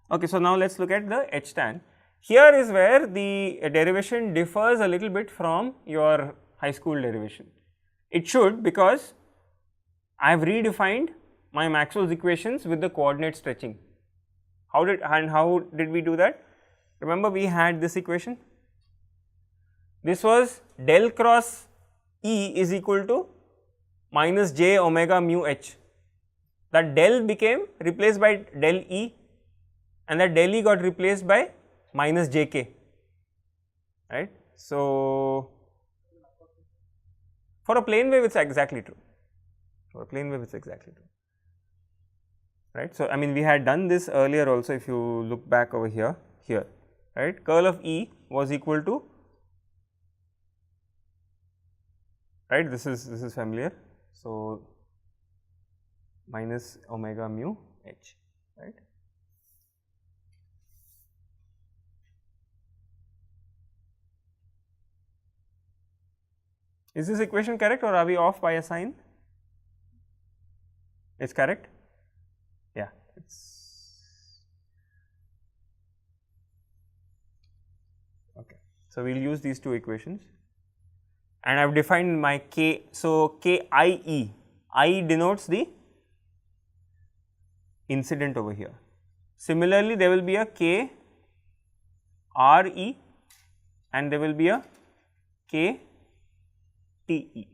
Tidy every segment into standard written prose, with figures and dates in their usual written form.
Okay, so now let us look at the H tan. Here is where the derivation differs a little bit from your high school derivation. It should, because I have redefined my Maxwell's equations with the coordinate stretching. How did we do that? Remember, we had this equation. This was del cross E is equal to minus j omega mu h. That del became replaced by del E, and that del E got replaced by minus jk, right. So, for a plane wave it is exactly true, for a plane wave it is exactly true, right. So, I mean we had done this earlier also, if you look back over here, right, curl of E was equal to, right, this is familiar. So, minus omega mu h, right. Is this equation correct, or are we off by a sign? It's correct? Yeah, it's okay. So, we will use these two equations, and I have defined my k. So, k I e, I denotes the incident over here. Similarly, there will be a k r e, and there will be a k t e.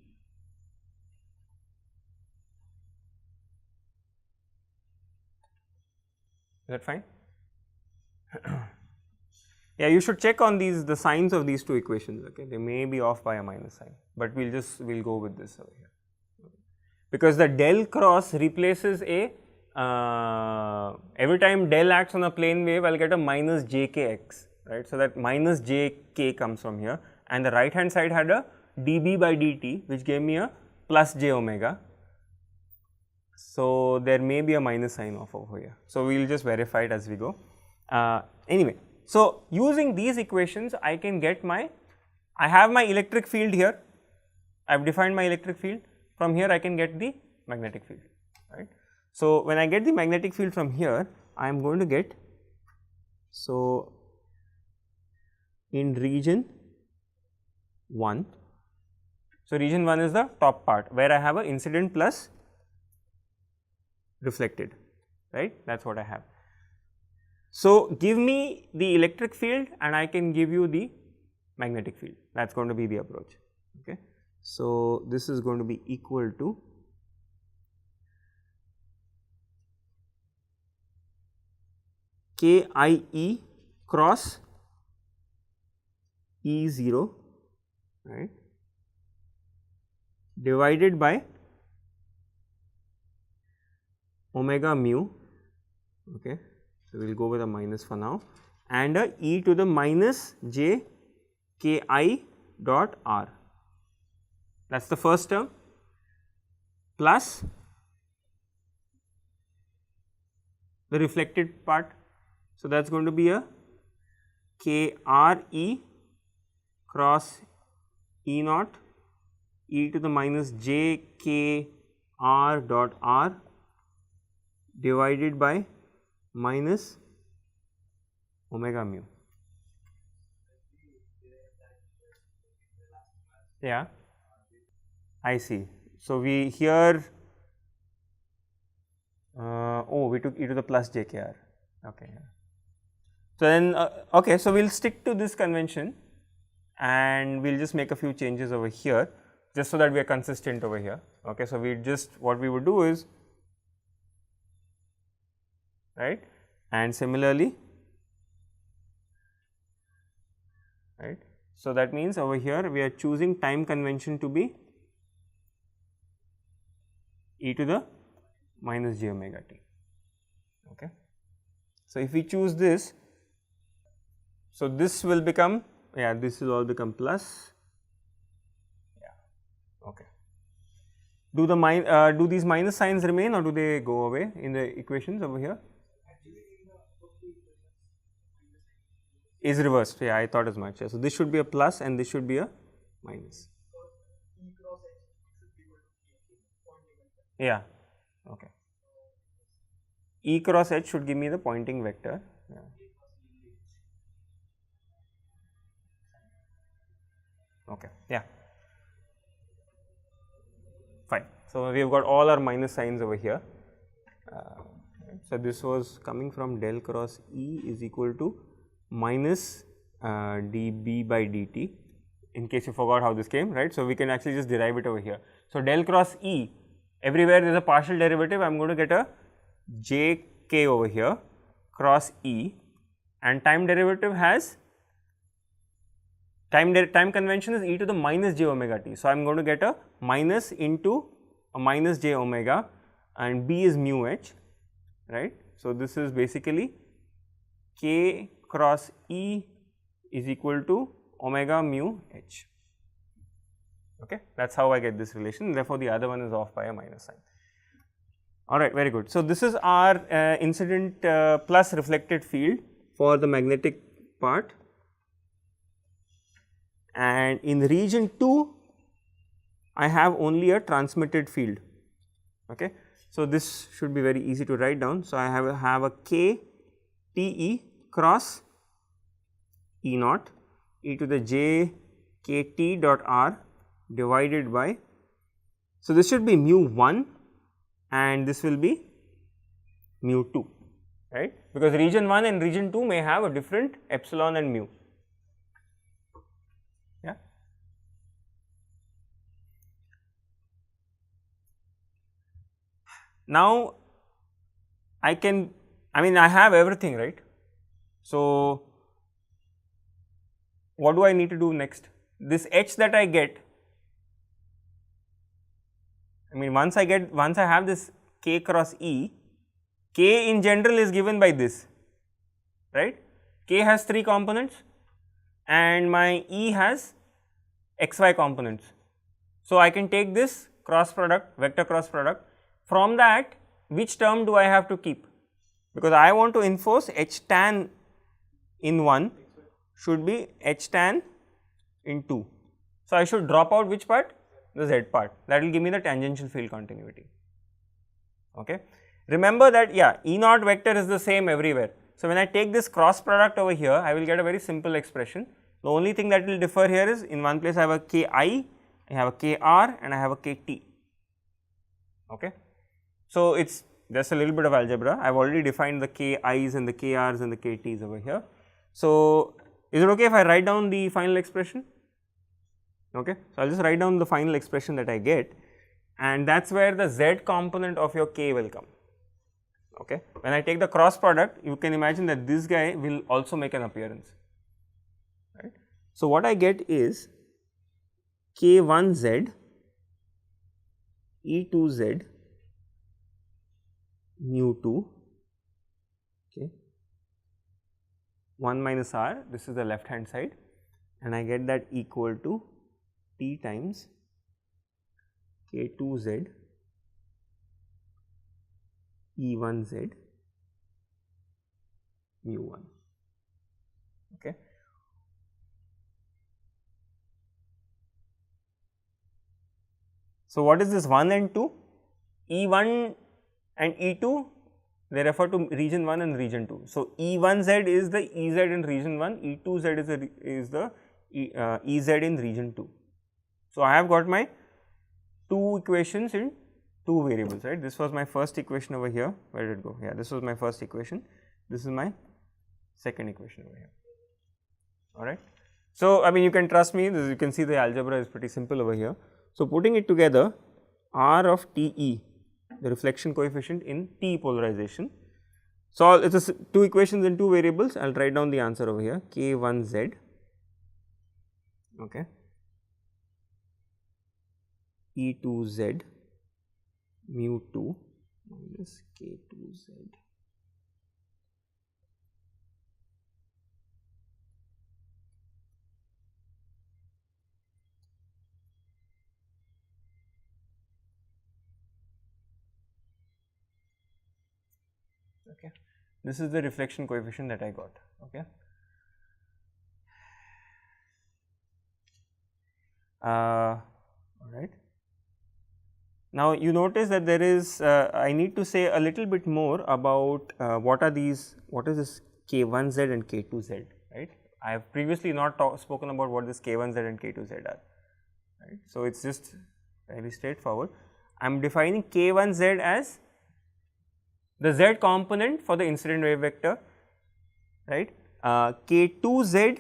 Is that fine? Yeah, you should check on the signs of these two equations, okay. They may be off by a minus sign, but we'll go with this over here, because the del cross replaces a every time del acts on a plane wave, I will get a minus jkx, right. So, that minus jk comes from here, and the right hand side had a dB by dt, which gave me a plus j omega. So, there may be a minus sign off over here. So, we will just verify it as we go. Anyway, so using these equations, I can get I have my electric field here, I have defined my electric field. From here I can get the magnetic field, right. So, when I get the magnetic field from here, I am going to get, so in region 1, so region 1 is the top part where I have a incident plus reflected, right, that is what I have. So, give me the electric field and I can give you the magnetic field, that is going to be the approach, okay. So, this is going to be equal to k I e cross E 0, right, divided by omega mu, okay. So, we will go with a minus for now, and a e to the minus j k I dot r, that is the first term, plus the reflected part. So, that is going to be a k r e cross E naught e to the minus j k r dot r divided by minus omega mu. Yeah, I see. So, we here we took e to the plus j k r, okay. So, then okay, so we will stick to this convention and we will just make a few changes over here, just so that we are consistent over here, okay. So, we just, what we would do is, right, and similarly, right. So, that means over here we are choosing time convention to be e to the minus j omega t, okay. So, if we choose this, so this will become, yeah, this will all become plus, yeah, okay. Do these minus signs remain or do they go away in the equations over here? Is reversed, yeah, I thought as much. Yeah. So, this should be a plus and this should be a minus. Yeah, okay. E cross H should give me the pointing vector, Yeah. Okay, yeah, fine. So, we have got all our minus signs over here. So, this was coming from del cross E is equal to minus dB by dt, in case you forgot how this came, right. So, we can actually just derive it over here. So, del cross E, everywhere there is a partial derivative, I am going to get a jk over here cross E, and time derivative has time convention is e to the minus j omega t. So, I am going to get a minus into a minus j omega, and B is mu h, right. So, this is basically k cross E is equal to omega mu h, okay. That is how I get this relation, therefore, the other one is off by a minus sign. Alright, very good. So, this is our incident plus reflected field for the magnetic part, and in region 2 I have only a transmitted field, okay. So, this should be very easy to write down. So, I have a k T E cross E naught e to the j k T dot r divided by, so this should be mu 1 and this will be mu 2, right, because region 1 and region 2 may have a different epsilon and mu. Yeah. Now, I have everything, right. So, what do I need to do next? This h that I get, once I have this k cross E, k in general is given by this, right. K has 3 components and my E has xy components. So, I can take this cross product, vector cross product, from that which term do I have to keep, because I want to enforce h tan in 1 should be h tan in 2. So, I should drop out which part? The z part, that will give me the tangential field continuity, okay. Remember that, yeah, E naught vector is the same everywhere. So, when I take this cross product over here, I will get a very simple expression. The only thing that will differ here is, in one place I have a ki, I have a kr and I have a kt, okay. So, it is just a little bit of algebra. I have already defined the ki's and the krs and the kt's over here. So, is it okay if I write down the final expression? Okay. So, I will just write down the final expression that I get, and that is where the z component of your k will come, okay. When I take the cross product, you can imagine that this guy will also make an appearance, right. So, what I get is k1z E2z mu 2, okay, 1 minus r, this is the left hand side, and I get that equal to T times k2z E1z mu 1, okay. So, what is this 1 and 2? E1 and E2, they refer to region 1 and region 2. So, E1z is the Ez in region 1, E2z is the Ez in region 2. So, I have got my 2 equations in 2 variables, right. This was my first equation over here, where did it go? Yeah, this was my first equation, this is my second equation over here, alright. So, you can trust me, you can see the algebra is pretty simple over here. So, putting it together, R of Te, the reflection coefficient in T polarization. So, it is 2 equations in 2 variables, I will write down the answer over here, k1z, okay, E2z mu 2 minus k2z. Okay. This is the reflection coefficient that I got, okay. Alright. Now, you notice that there is, I need to say a little bit more about what is this K1Z and K2Z, right? I have previously not spoken about what this K1Z and K2Z are, right? So, it is just very straightforward. I am defining K1Z as the Z component for the incident wave vector, right? K2Z,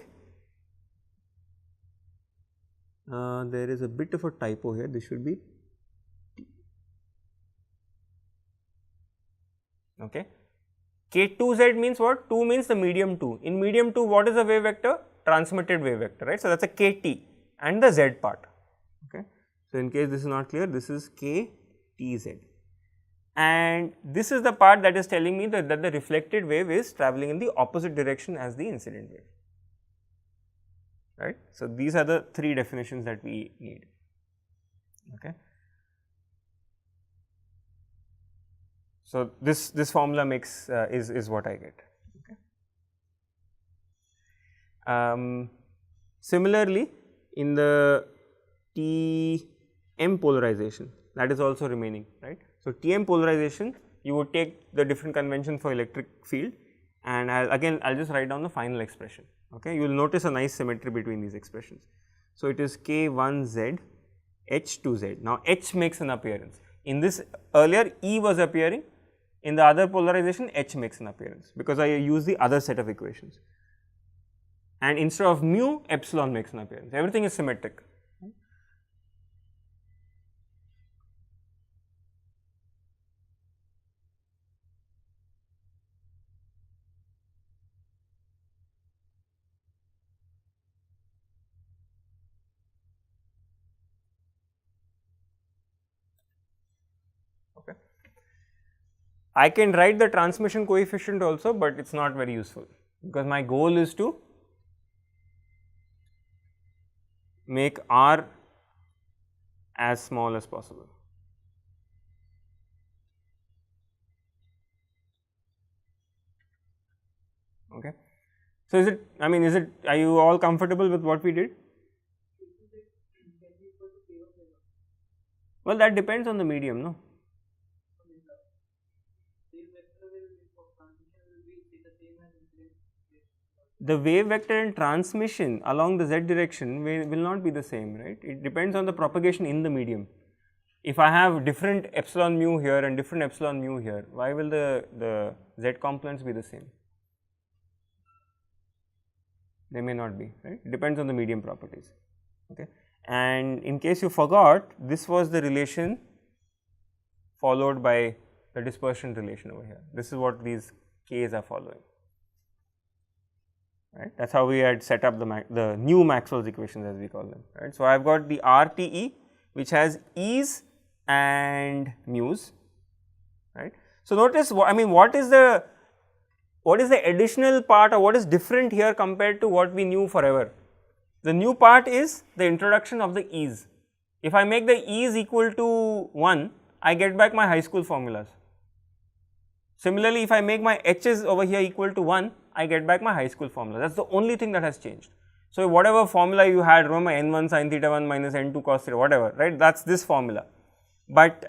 there is a bit of a typo here, this should be okay. K2Z means what? 2 means the medium 2. In medium 2, what is the wave vector? Transmitted wave vector, right. So, that is a KT and the Z part, okay. So, in case this is not clear, this is KTZ, and this is the part that is telling me that the reflected wave is travelling in the opposite direction as the incident wave, right. So, these are the 3 definitions that we need, okay. So, this formula makes is what I get, okay. Similarly, in the TM polarization, that is also remaining, right. So, TM polarization, you would take the different convention for electric field, and I'll just write down the final expression, okay. You will notice a nice symmetry between these expressions. So, it is K1Z H2Z. Now, H makes an appearance. In this earlier E was appearing, in the other polarization H makes an appearance, because I use the other set of equations, and instead of mu, epsilon makes an appearance. Everything is symmetric. Okay. I can write the transmission coefficient also, but it is not very useful, because my goal is to make R as small as possible. Okay. So, is it, I mean, is it, are you all comfortable with what we did? Well, that depends on the medium, no? The wave vector and transmission along the z direction will not be the same, right? It depends on the propagation in the medium. If I have different epsilon mu here and different epsilon mu here, why will the z components be the same? They may not be, right? It depends on the medium properties, okay. And in case you forgot, this was the relation followed by the dispersion relation over here. This is what these K's are following, right. That is how we had set up the new Maxwell's equations, as we call them, right. So, I have got the RTE, which has E's and mu's, right. So, notice what is the additional part, or what is different here compared to what we knew forever? The new part is the introduction of the E's. If I make the E's equal to 1, I get back my high school formulas. Similarly, if I make my H's over here equal to 1, I get back my high school formula. That is the only thing that has changed. So, whatever formula you had, remember n1 sin theta 1 minus n2 cos theta, whatever, right, that is this formula. But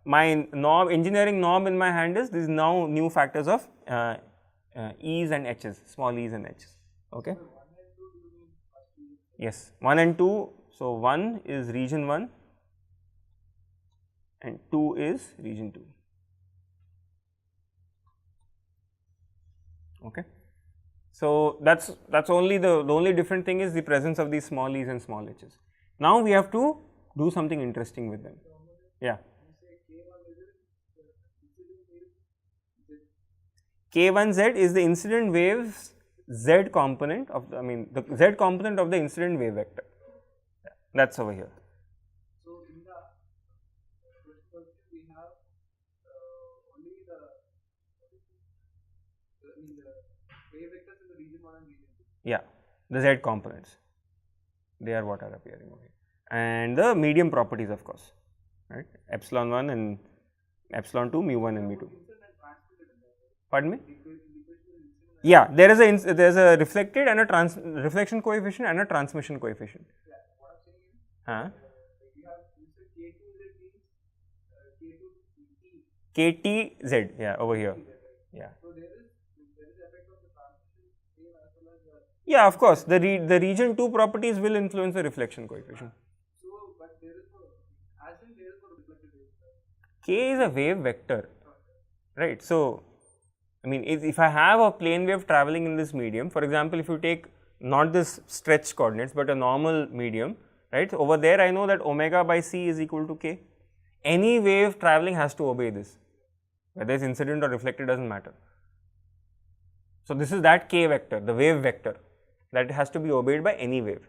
my engineering norm in my hand is these now new factors of E's and H's, small e's and H's, okay. Yes, 1 and 2. So, 1 is region 1 and 2 is region 2, okay. So, that's only the only different thing is the presence of these small e's and small h's. Now, we have to do something interesting with them. Yeah. K1Z is the incident wave's Z component of the, the Z component of the incident wave vector. That is over here. So, in the first question we have only the wave vectors in the region 1 and region 2. Yeah, the Z components, they are what are appearing over here, and the medium properties, of course, right, epsilon 1 and epsilon 2, mu 1 and mu 2. Pardon me? Yeah, there is a reflected and a reflection coefficient and a transmission coefficient. Yeah, what I'm saying is, you have K2Z means KTZ, yeah, over here. Yeah. So, there is effect of same as well as Yeah, of course, the region 2 properties will influence the reflection coefficient. so, but there is no, as in there is no reflected wave. K is a wave vector, right? So, I mean, if I have a plane wave traveling in this medium, for example, if you take not this stretched coordinates, but a normal medium, right? So over there, I know that omega by c is equal to k. Any wave traveling has to obey this, whether it's incident or reflected doesn't matter. So this is that k vector, the wave vector, that has to be obeyed by any wave.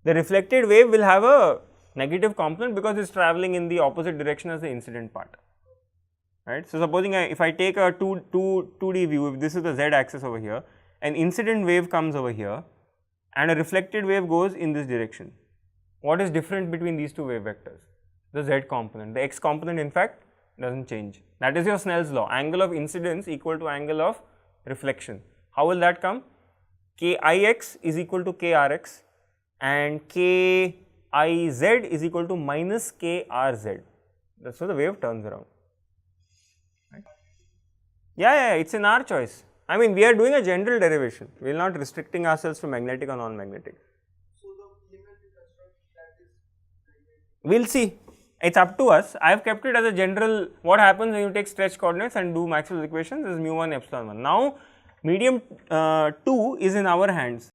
The reflected wave will have a negative component because it's traveling in the opposite direction as the incident part. Right. So, supposing if I take a 2D view, if this is the z axis over here, an incident wave comes over here and a reflected wave goes in this direction. What is different between these two wave vectors? The z component. The x component in fact doesn't change. That is your Snell's law, angle of incidence equal to angle of reflection. How will that come? Kix is equal to krx and Kiz is equal to minus krz. That's how the wave turns around. Yeah, it's in our choice. I mean, we are doing a general derivation. We are not restricting ourselves to magnetic or non-magnetic. So the PML we construct that is magnetic. We'll see. It's up to us. I have kept it as a general. What happens when you take stretch coordinates and do Maxwell's equations is mu1 epsilon 1. Now, medium 2 is in our hands.